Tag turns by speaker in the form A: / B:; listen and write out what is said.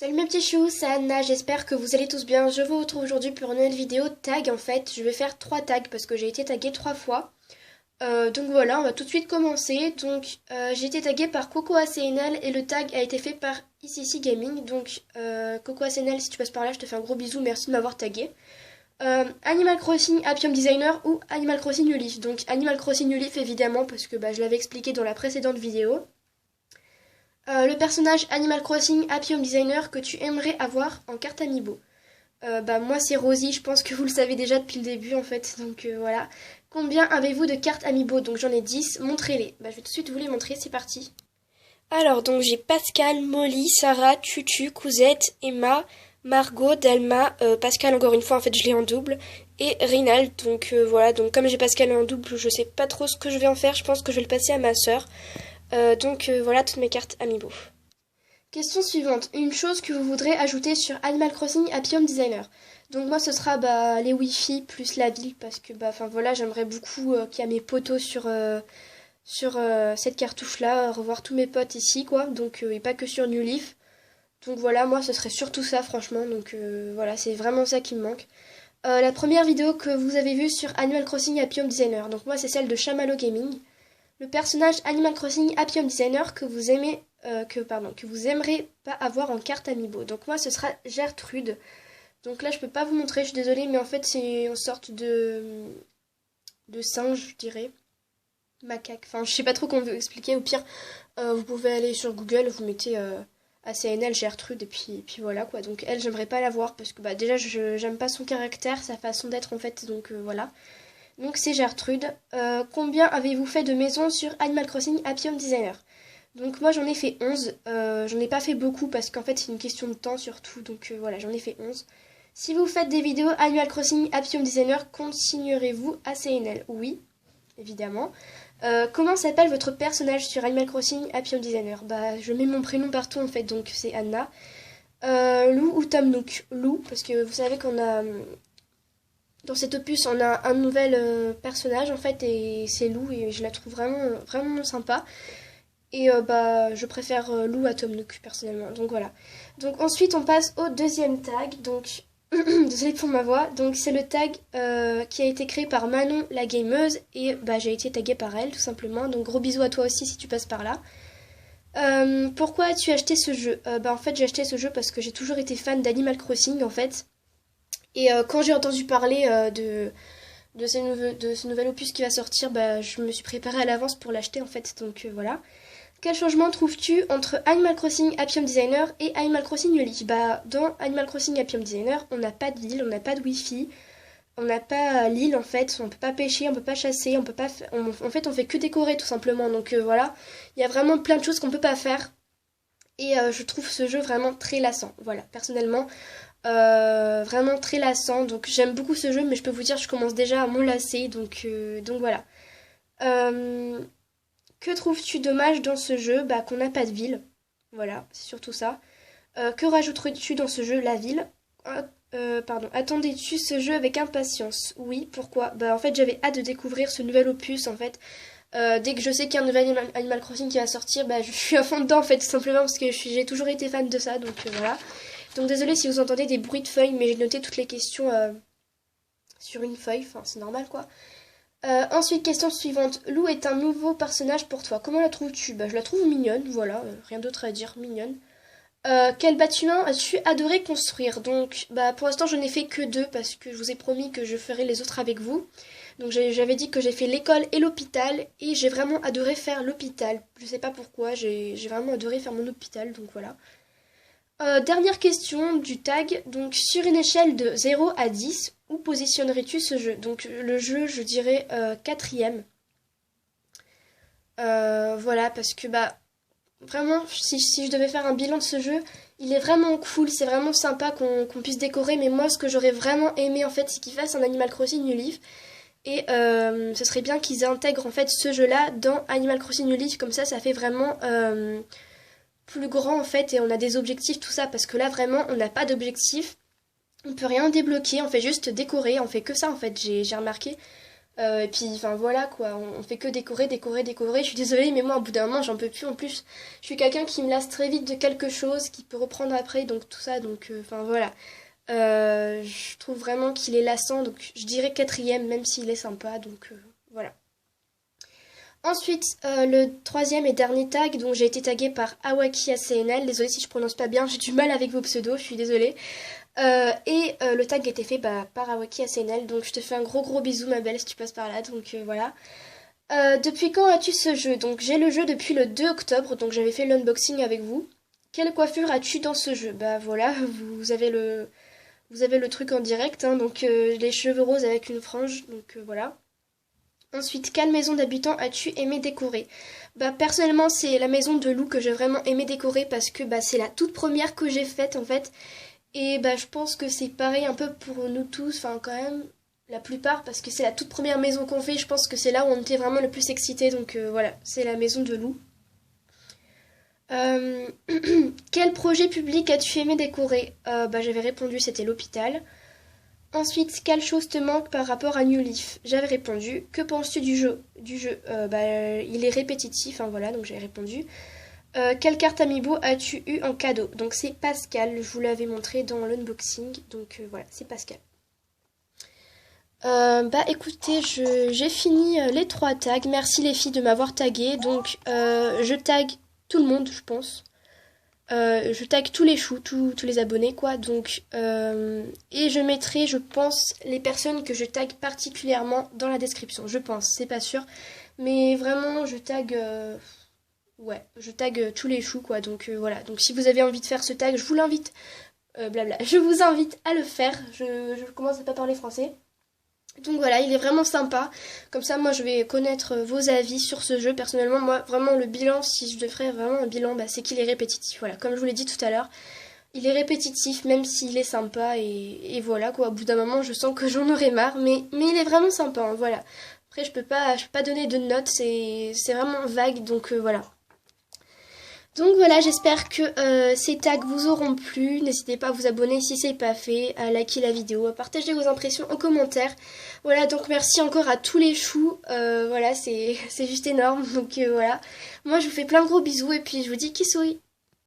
A: Salut mes petits choux, c'est Anna, j'espère que vous allez tous bien. Je vous retrouve aujourd'hui pour une nouvelle vidéo tag en fait. Je vais faire 3 tags parce que j'ai été taguée 3 fois. Donc voilà, on va tout de suite commencer. Donc j'ai été taguée par CocoACNL et le tag a été fait par ICC Gaming. Donc CocoACNL, si tu passes par là, je te fais un gros bisou, merci de m'avoir tagué. Animal Crossing Appium Designer ou Animal Crossing New Leaf. Donc Animal Crossing New Leaf évidemment parce que je l'avais expliqué dans la précédente vidéo. Le personnage Animal Crossing Happy Home Designer que tu aimerais avoir en carte Amiibo. Moi c'est Rosie, je pense que vous le savez déjà depuis le début en fait, donc voilà. Combien avez-vous de cartes Amiibo? Donc j'en ai 10, montrez-les. Je vais tout de suite vous les montrer, c'est parti. Alors donc j'ai Pascal, Molly, Sarah, Tutu, Cousette, Emma, Margot, Dalma, Pascal encore une fois en fait je l'ai en double, et Rinald, donc voilà, donc comme j'ai Pascal en double, je sais pas trop ce que je vais en faire, je pense que je vais le passer à ma sœur. Voilà toutes mes cartes Amiibo. Question suivante. Une chose que vous voudrez ajouter sur Animal Crossing Happy Home Designer. Donc moi ce sera les Wi-Fi plus la ville parce que voilà, j'aimerais beaucoup qu'il y ait mes potos sur cette cartouche là, revoir tous mes potes ici quoi. Donc et pas que sur New Leaf. Donc voilà, moi ce serait surtout ça franchement. Donc voilà, c'est vraiment ça qui me manque. La première vidéo que vous avez vue sur Animal Crossing Happy Home Designer. Donc moi c'est celle de Chamallow Gaming. Le personnage Animal Crossing Happy Home Designer que vous aimez, que vous aimerez pas avoir en carte Amiibo. Donc moi ce sera Gertrude. Donc là je peux pas vous montrer, je suis désolée, mais en fait c'est une sorte de singe, je dirais. Macaque. Enfin je sais pas trop comment vous expliquer. Au pire, vous pouvez aller sur Google, vous mettez ACNL Gertrude et puis voilà quoi. Donc elle j'aimerais pas la voir parce que déjà j'aime pas son caractère, sa façon d'être en fait. Donc voilà. Donc c'est Gertrude. Combien avez-vous fait de maisons sur Animal Crossing Happy Home Designer? Donc moi j'en ai fait 11. J'en ai pas fait beaucoup parce qu'en fait c'est une question de temps surtout. Donc voilà, j'en ai fait 11. Si vous faites des vidéos Animal Crossing Happy Home Designer, continuerez-vous à CNL? Oui, évidemment. Comment s'appelle votre personnage sur Animal Crossing Happy Home Designer? Je mets mon prénom partout en fait, donc c'est Anna. Lou ou Tom Nook? Lou, parce que vous savez qu'on a... Dans cet opus, on a un nouvel personnage en fait et c'est Lou et je la trouve vraiment vraiment sympa. Et je préfère Lou à Tom Nook personnellement. Donc voilà. Donc ensuite on passe au deuxième tag. Donc désolée pour ma voix. Donc c'est le tag qui a été créé par Manon la gameuse et j'ai été taguée par elle tout simplement. Donc gros bisous à toi aussi si tu passes par là. Pourquoi as-tu acheté ce jeu? En fait j'ai acheté ce jeu parce que j'ai toujours été fan d'Animal Crossing en fait. Et quand j'ai entendu parler de ce nouvel opus qui va sortir, je me suis préparée à l'avance pour l'acheter en fait. Donc voilà. Quel changement trouves-tu entre Animal Crossing Happy Home Designer et Animal Crossing New Leaf? Dans Animal Crossing Happy Home Designer, on n'a pas de ville, on n'a pas de Wi-Fi, on n'a pas l'île en fait, on peut pas pêcher, on peut pas chasser, on peut pas, en fait, on fait que décorer tout simplement. Donc voilà, il y a vraiment plein de choses qu'on peut pas faire. Et je trouve ce jeu vraiment très lassant. Voilà, personnellement. Vraiment très lassant, donc j'aime beaucoup ce jeu, mais je peux vous dire je commence déjà à m'enlacer, donc voilà. Que trouves-tu dommage dans ce jeu? Qu'on n'a pas de ville, voilà, c'est surtout ça. Que rajouterais-tu dans ce jeu? La ville. Attendais-tu ce jeu avec impatience? Oui, pourquoi? En fait j'avais hâte de découvrir ce nouvel opus en fait. Dès que je sais qu'il y a un nouvel Animal Crossing qui va sortir, je suis à fond dedans en fait, tout simplement parce que j'ai toujours été fan de ça, donc voilà. Donc désolé si vous entendez des bruits de feuilles, mais j'ai noté toutes les questions sur une feuille, enfin c'est normal quoi. Ensuite, question suivante. Lou est un nouveau personnage pour toi. Comment la trouves-tu? Je la trouve mignonne, voilà, rien d'autre à dire, mignonne. Quel bâtiment as-tu adoré construire? Donc pour l'instant je n'ai fait que 2 parce que je vous ai promis que je ferai les autres avec vous. Donc j'avais dit que j'ai fait l'école et l'hôpital et j'ai vraiment adoré faire l'hôpital. Je sais pas pourquoi, j'ai vraiment adoré faire mon hôpital, donc voilà. Dernière question du tag. Donc, sur une échelle de 0 à 10, où positionnerais-tu ce jeu? Donc, le jeu, je dirais 4ème. Voilà, parce que, vraiment, si je devais faire un bilan de ce jeu, il est vraiment cool, c'est vraiment sympa qu'on puisse décorer. Mais moi, ce que j'aurais vraiment aimé, en fait, c'est qu'ils fassent un Animal Crossing New Leaf. Et ce serait bien qu'ils intègrent, en fait, ce jeu-là dans Animal Crossing New Leaf. Comme ça fait vraiment... plus grand en fait et on a des objectifs tout ça parce que là vraiment on n'a pas d'objectif, on peut rien débloquer, on fait juste décorer, on fait que ça en fait, j'ai remarqué Et puis, enfin voilà quoi, on fait que décorer, décorer, décorer. Je suis désolée, mais moi, au bout d'un moment, j'en peux plus. En plus, je suis quelqu'un qui me lasse très vite de quelque chose, qui peut reprendre après, donc tout ça, donc enfin voilà. Je trouve vraiment qu'il est lassant, donc je dirais quatrième, même s'il est sympa, donc voilà. Ensuite, le troisième et dernier tag, donc j'ai été taguée par Awaki ACNL. Désolée si je prononce pas bien, j'ai du mal avec vos pseudos, je suis désolée. Le tag a été fait par Awaki ACNL, donc je te fais un gros gros bisou ma belle si tu passes par là, donc voilà. Depuis quand as-tu ce jeu? Donc j'ai le jeu depuis le 2 octobre, donc j'avais fait l'unboxing avec vous. Quelle coiffure as-tu dans ce jeu? Bah voilà, vous avez le truc en direct, hein, donc les cheveux roses avec une frange, donc voilà. Ensuite, quelle maison d'habitants as-tu aimé décorer? Bah personnellement c'est la maison de Lou que j'ai vraiment aimé décorer parce que bah c'est la toute première que j'ai faite en fait. Et bah je pense que c'est pareil un peu pour nous tous, enfin quand même la plupart parce que c'est la toute première maison qu'on fait, je pense que c'est là où on était vraiment le plus excités, donc voilà, c'est la maison de Lou. Euh, Quel projet public as-tu aimé décorer? Bah j'avais répondu c'était l'hôpital. Ensuite, quelle chose te manque par rapport à New Leaf? J'avais répondu. Que penses-tu du jeu? Bah, il est répétitif, hein, voilà, donc j'ai répondu. Quelle carte Amiibo as-tu eu en cadeau? Donc c'est Pascal, je vous l'avais montré dans l'unboxing, donc voilà, c'est Pascal. Bah écoutez, j'ai fini les trois tags. Merci les filles de m'avoir tagué. Donc je tag tout le monde, je pense. Je tag tous les choux, tous les abonnés, quoi. Donc, et je mettrai, je pense, les personnes que je tag particulièrement dans la description. Je pense, c'est pas sûr. Mais vraiment, je tag, ouais, je tag tous les choux, quoi. Donc voilà. Donc si vous avez envie de faire ce tag, je vous l'invite, blabla. Je vous invite à le faire. Je commence à pas parler français. Donc voilà, il est vraiment sympa. Comme ça, moi, je vais connaître vos avis sur ce jeu. Personnellement, moi, vraiment, le bilan, si je devrais vraiment un bilan, bah, c'est qu'il est répétitif. Voilà, comme je vous l'ai dit tout à l'heure, il est répétitif, même s'il est sympa. Et voilà, quoi. Au bout d'un moment, je sens que j'en aurai marre. Mais il est vraiment sympa, hein, voilà. Après, je peux pas donner de notes. C'est vraiment vague, donc voilà. Donc voilà, j'espère que ces tags vous auront plu. N'hésitez pas à vous abonner si c'est pas fait, à liker la vidéo, à partager vos impressions en commentaire. Voilà, donc merci encore à tous les choux. Voilà, c'est juste énorme. Donc voilà, moi je vous fais plein de gros bisous et puis je vous dis kiss.